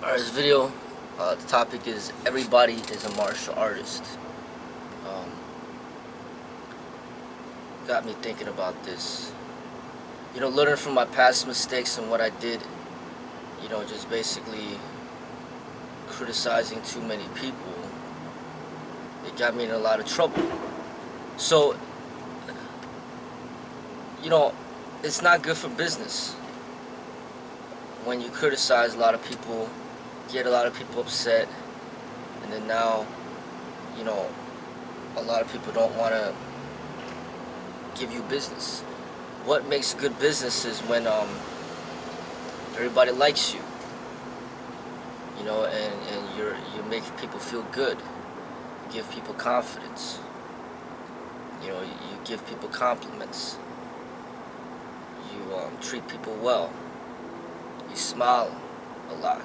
Alright, this video, the topic is everybody is a martial artist. Um, Got me thinking about this. Learning from my past mistakes and what I did, just basically criticizing too many people, it got me in a lot of trouble. So, it's not good for business when you criticize a lot of people, get a lot of people upset, and then now, a lot of people don't want to give you business. What makes good business is when everybody likes you, and you make people feel good, you give people confidence, you give people compliments, you treat people well, you smile a lot,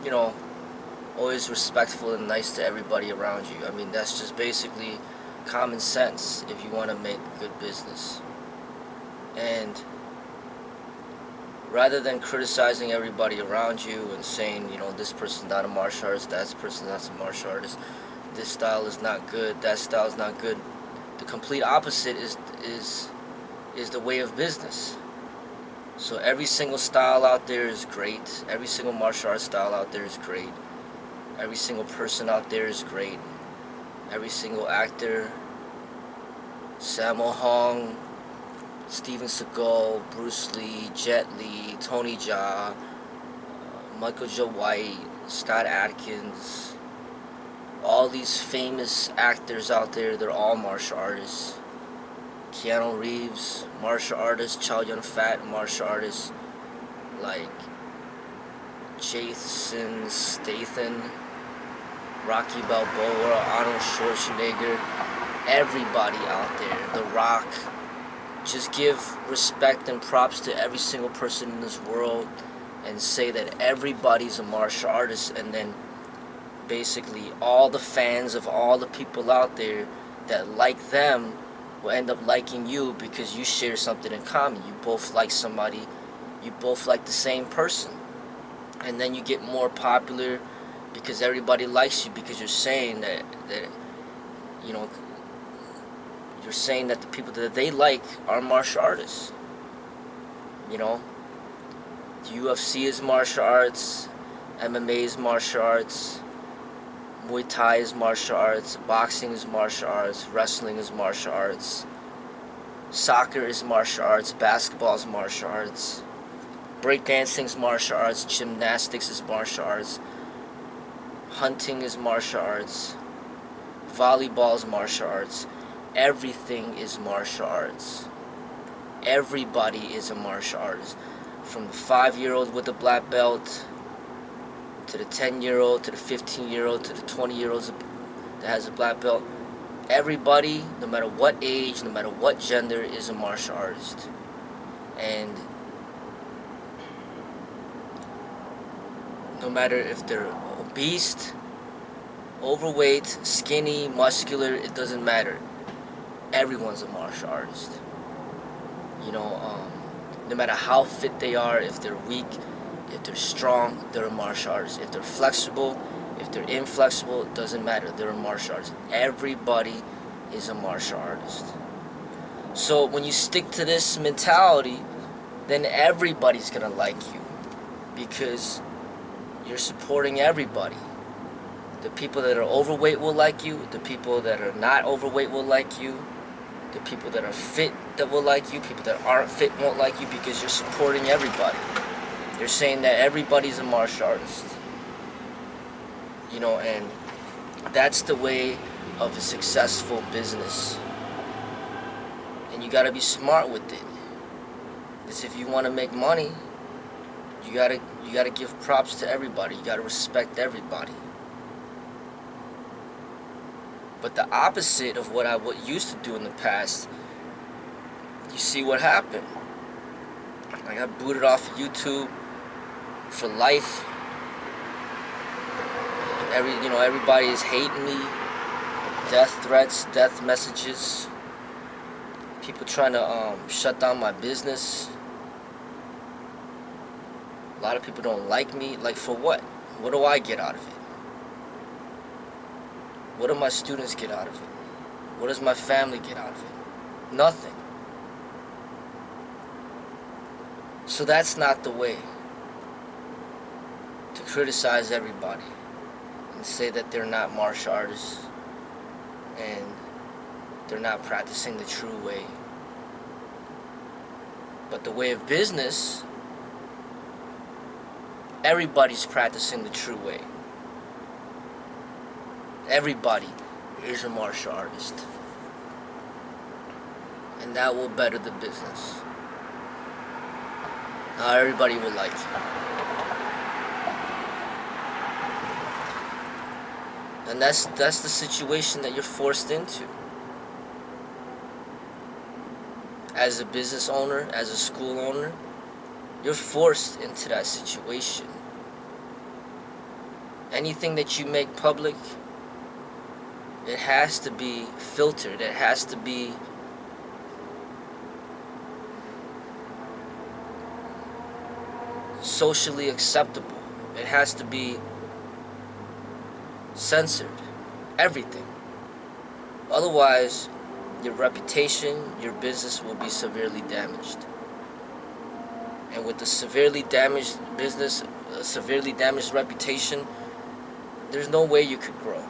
you always respectful and nice to everybody around you. I mean, that's just basically common sense if you want to make good business. And rather than criticizing everybody around you and saying, this person's not a martial artist, that person's not a martial artist, this style is not good, that style is not good, the complete opposite is the way of business. So every single style out there is great. Every single martial arts style out there is great. Every single person out there is great. Every single actor, Sammo Hung, Steven Seagal, Bruce Lee, Jet Li, Tony Jaa, Michael J. White, Scott Adkins, all these famous actors out there, they're all martial artists. Keanu Reeves, martial artist. Chow Yun-fat, martial artist. Like Jason Statham, Rocky Balboa, Arnold Schwarzenegger, everybody out there, The Rock. Just give respect and props to every single person in this world and say that everybody's a martial artist, and then basically all the fans of all the people out there that like them will end up liking you because you share something in common. You both like somebody, you both like the same person. And then you get more popular because everybody likes you, because you're saying that you're saying that the people that they like are martial artists. The UFC is martial arts, MMA is martial arts, Muay Thai is martial arts, boxing is martial arts, wrestling is martial arts, soccer is martial arts, basketball is martial arts, breakdancing is martial arts, gymnastics is martial arts, hunting is martial arts, volleyball is martial arts. Everything is martial arts. Everybody is a martial artist. From the 5-year-old with a black belt, to the 10-year-old, to the 15-year-old, to the 20-year-old that has a black belt. Everybody, no matter what age, no matter what gender, is a martial artist. And no matter if they're obese, overweight, skinny, muscular, it doesn't matter. Everyone's a martial artist. No matter how fit they are, if they're weak, if they're strong, they're a martial artist. If they're flexible, if they're inflexible, it doesn't matter. They're a martial artist. Everybody is a martial artist. So when you stick to this mentality, then everybody's gonna like you, because you're supporting everybody. The people that are overweight will like you. The people that are not overweight will like you. The people that are fit that will like you. People that aren't fit won't like you, because you're supporting everybody. You're saying that everybody's a martial artist. And that's the way of a successful business. And you gotta be smart with it. Because if you want to make money, you gotta give props to everybody. You gotta respect everybody. But the opposite of what I used to do in the past, you see what happened. I got booted off of YouTube for life. Everybody is hating me. Death threats, death messages. People trying to shut down my business. A lot of people don't like me. Like, for what? What do I get out of it? What do my students get out of it? What does my family get out of it? Nothing. So that's not the way to criticize everybody and say that they're not martial artists and they're not practicing the true way. But the way of business, everybody's practicing the true way. Everybody is a martial artist. And that will better the business. Not everybody will like it. And that's the situation that you're forced into. As a business owner, as a school owner, you're forced into that situation. Anything that you make public, it has to be filtered. It has to be socially acceptable. It has to be censored. Everything. Otherwise, your reputation, your business will be severely damaged. And with the severely damaged business, a severely damaged reputation, there's no way you could grow.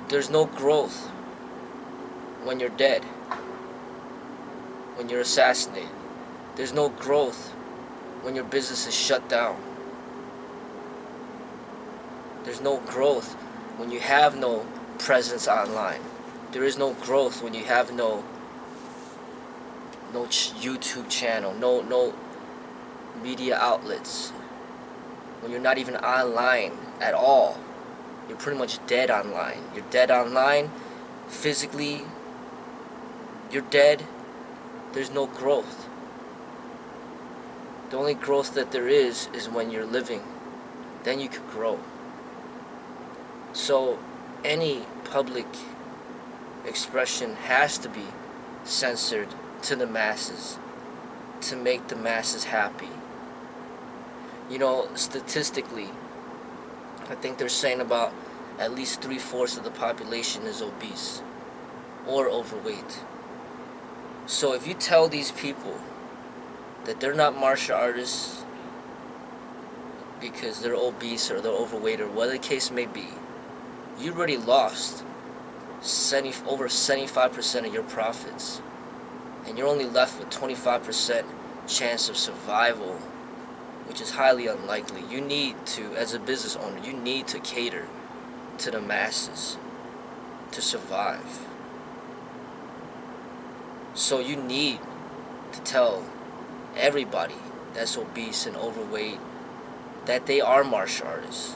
There's no growth when you're dead, when you're assassinated. There's no growth when your business is shut down. There's no growth when you have no presence online. There is no growth when you have no YouTube channel, no media outlets. When you're not even online at all. You're pretty much dead online. You're dead online. Physically, you're dead. There's no growth. The only growth that there is when you're living. Then you could grow. So any public expression has to be censored to the masses to make the masses happy. You know, statistically, I think they're saying about at least 3/4 of the population is obese or overweight. So if you tell these people that they're not martial artists because they're obese or they're overweight or whatever the case may be, you already lost over 75% of your profits. And you're only left with 25% chance of survival, which is highly unlikely. You need to, as a business owner, you need to cater to the masses to survive. So you need to tell everybody that's obese and overweight that they are martial artists.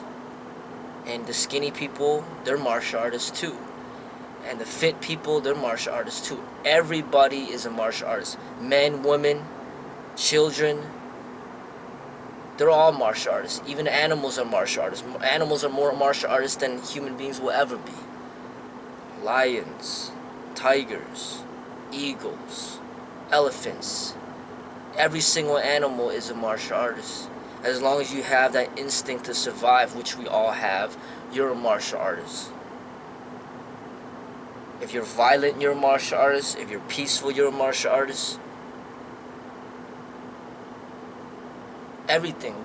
And the skinny people, they're martial artists too. And the fit people, they're martial artists too. Everybody is a martial artist. Men, women, children, they're all martial artists. Even animals are martial artists. Animals are more martial artists than human beings will ever be. Lions, tigers, eagles, elephants. Every single animal is a martial artist. As long as you have that instinct to survive, which we all have, you're a martial artist. If you're violent, you're a martial artist. If you're peaceful, you're a martial artist. Everything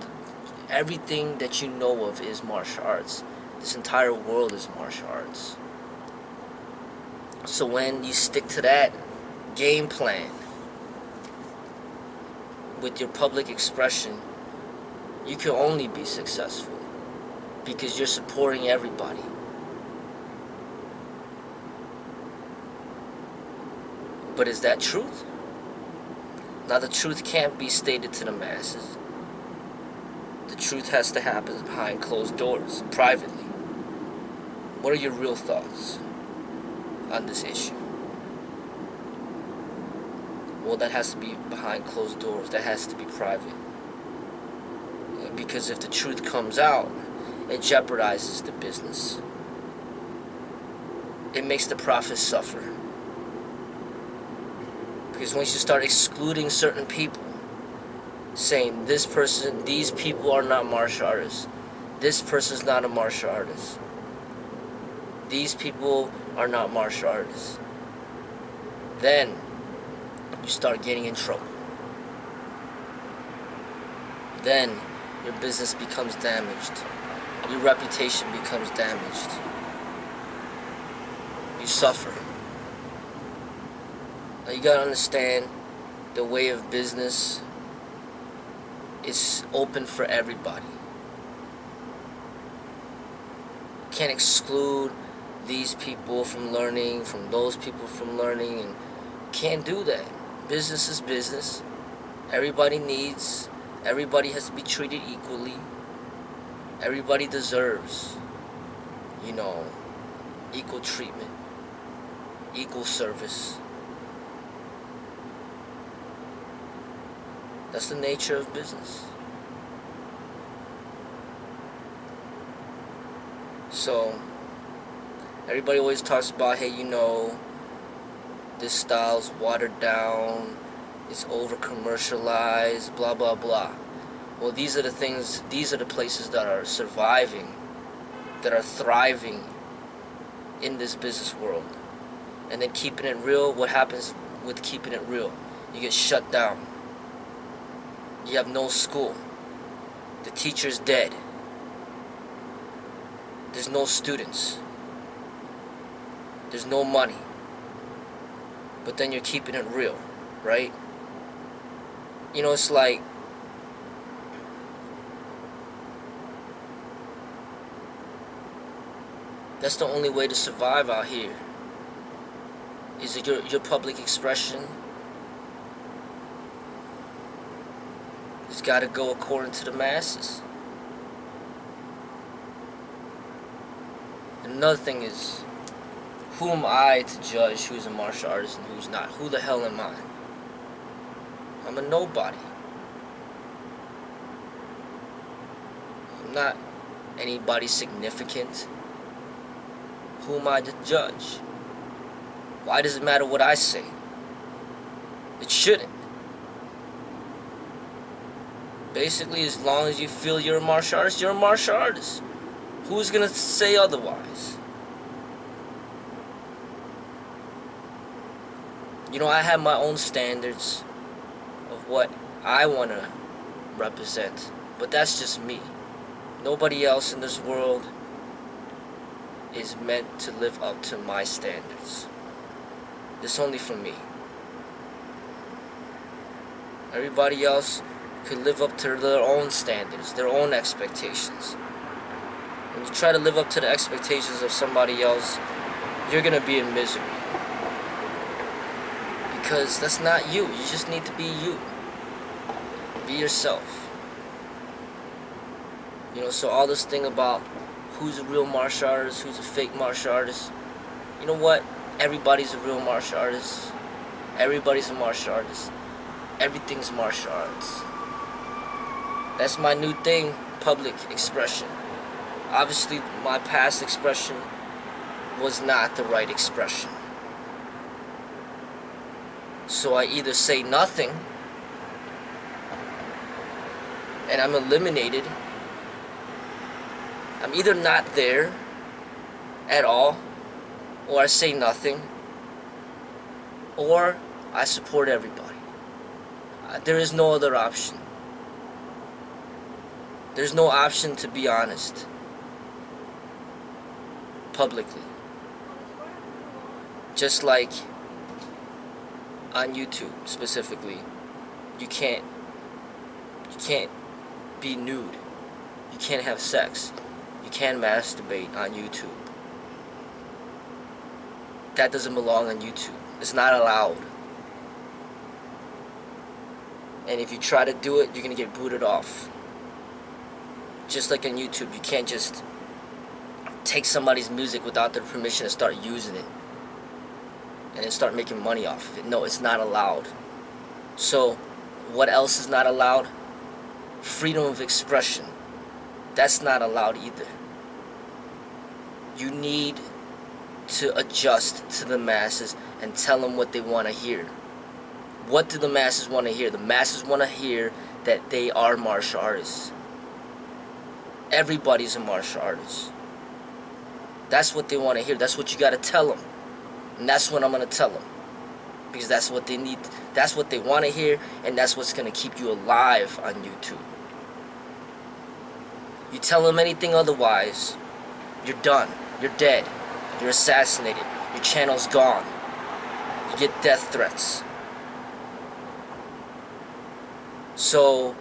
that you know of is martial arts. This entire world is martial arts. So when you stick to that game plan with your public expression, you can only be successful because you're supporting everybody. But is that truth? Now the truth can't be stated to the masses. The truth has to happen behind closed doors, privately. What are your real thoughts on this issue? Well, that has to be behind closed doors. That has to be private. Because if the truth comes out, it jeopardizes the business. It makes the profits suffer. Because once you start excluding certain people, saying this person, these people are not martial artists, this person's not a martial artist, these people are not martial artists, then you start getting in trouble. Then your business becomes damaged. Your reputation becomes damaged. You suffer. Now you gotta understand, the way of business is open for everybody. You can't exclude these people from learning, from those people from learning, and you can't do that. Business is business. Everybody has to be treated equally. Everybody deserves, equal treatment, equal service. That's the nature of business. So, everybody always talks about, hey, this style's watered down, it's over commercialized, blah blah blah. Well, these are the places that are surviving, that are thriving in this business world. And then keeping it real, what happens with keeping it real? You get shut down. You have no school. The teacher's dead. There's no students. There's no money. But then you're keeping it real, right? It's like, that's the only way to survive out here. Is it your public expression? It's got to go according to the masses. And another thing is, who am I to judge who's a martial artist and who's not? Who the hell am I? I'm a nobody. I'm not anybody significant. Who am I to judge? Why does it matter what I say? It shouldn't. Basically, as long as you feel you're a martial artist, you're a martial artist. Who's gonna say otherwise? I have my own standards of what I want to represent, but that's just me. Nobody else in this world is meant to live up to my standards. It's only for me. Everybody else could live up to their own standards, their own expectations. When you try to live up to the expectations of somebody else, you're gonna be in misery. Because that's not you. You just need to be you. Be yourself. So all this thing about who's a real martial artist, who's a fake martial artist, you know what? Everybody's a real martial artist. Everybody's a martial artist. Everything's martial arts. That's my new thing, public expression. Obviously, my past expression was not the right expression. So I either say nothing, and I'm eliminated. I'm either not there at all, or I say nothing, or I support everybody. There is no other option. There's no option to be honest publicly. Just like on YouTube specifically, you can't be nude. You can't have sex. You can't masturbate on YouTube. That doesn't belong on YouTube. It's not allowed. And if you try to do it, you're gonna get booted off. Just like on YouTube, you can't just take somebody's music without their permission and start using it and then start making money off of it. No, it's not allowed. So, what else is not allowed? Freedom of expression. That's not allowed either. You need to adjust to the masses and tell them what they want to hear. What do the masses want to hear? The masses want to hear that they are martial artists. Everybody's a martial artist. That's what they want to hear. That's what you got to tell them. And that's what I'm going to tell them. Because that's what they need. That's what they want to hear. And that's what's going to keep you alive on YouTube. You tell them anything otherwise, you're done. You're dead. You're assassinated. Your channel's gone. You get death threats. So,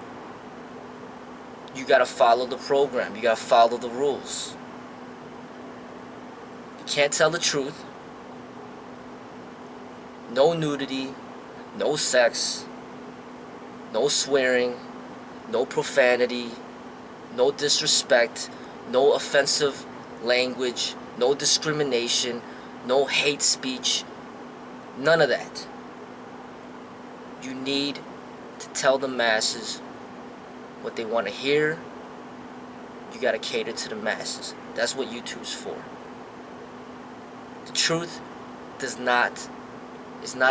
you gotta follow the program. You gotta follow the rules. You can't tell the truth. No nudity. No sex. No swearing. No profanity. No disrespect. No offensive language. No discrimination. No hate speech. None of that. You need to tell the masses what they want to hear. You got to cater to the masses. That's what YouTube's for. The truth is not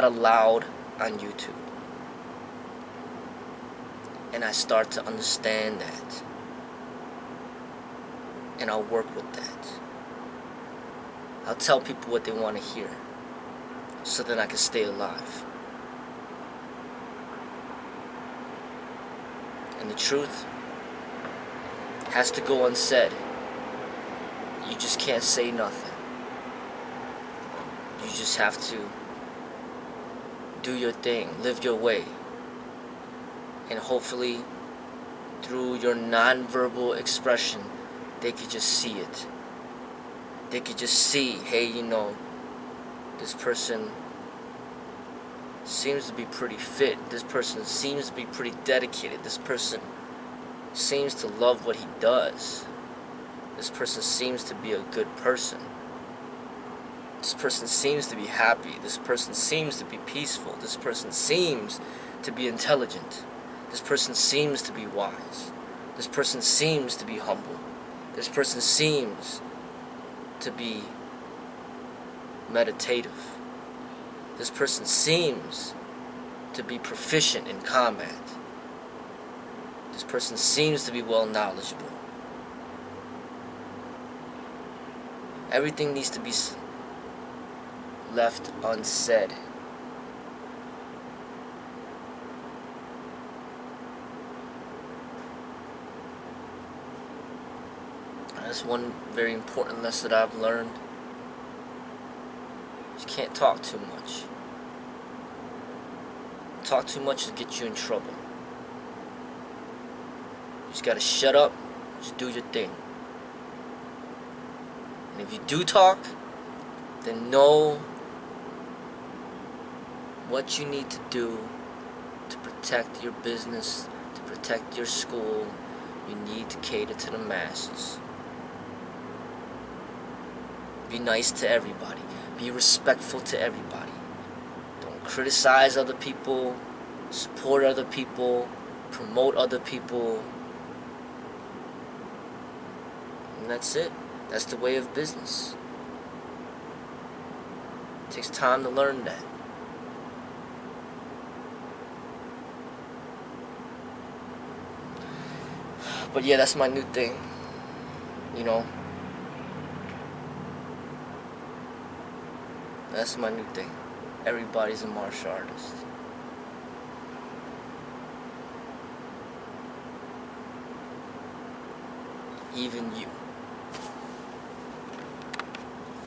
allowed on YouTube. And I start to understand that. And I'll work with that. I'll tell people what they want to hear, so that I can stay alive. And the truth has to go unsaid. You just can't say nothing. You just have to do your thing, live your way. And hopefully, through your non-verbal expression, they could just see it. They could just see, hey, you know, this person seems to be pretty fit. This person seems to be pretty dedicated. This person seems to love what he does. This person seems to be a good person. This person seems to be happy. This person seems to be peaceful. This person seems to be intelligent. This person seems to be wise. This person seems to be humble. This person seems to be meditative. This person seems to be proficient in combat. This person seems to be well knowledgeable. Everything needs to be left unsaid. That's one very important lesson that I've learned. You can't talk too much. Talk too much will get you in trouble. You just gotta shut up, just do your thing. And if you do talk, then know what you need to do to protect your business, to protect your school. You need to cater to the masses. Be nice to everybody. Be respectful to everybody. Don't criticize other people. Support other people. Promote other people. And that's it. That's the way of business. It takes time to learn that. But yeah, that's my new thing. You know. That's my new thing. Everybody's a martial artist. Even you.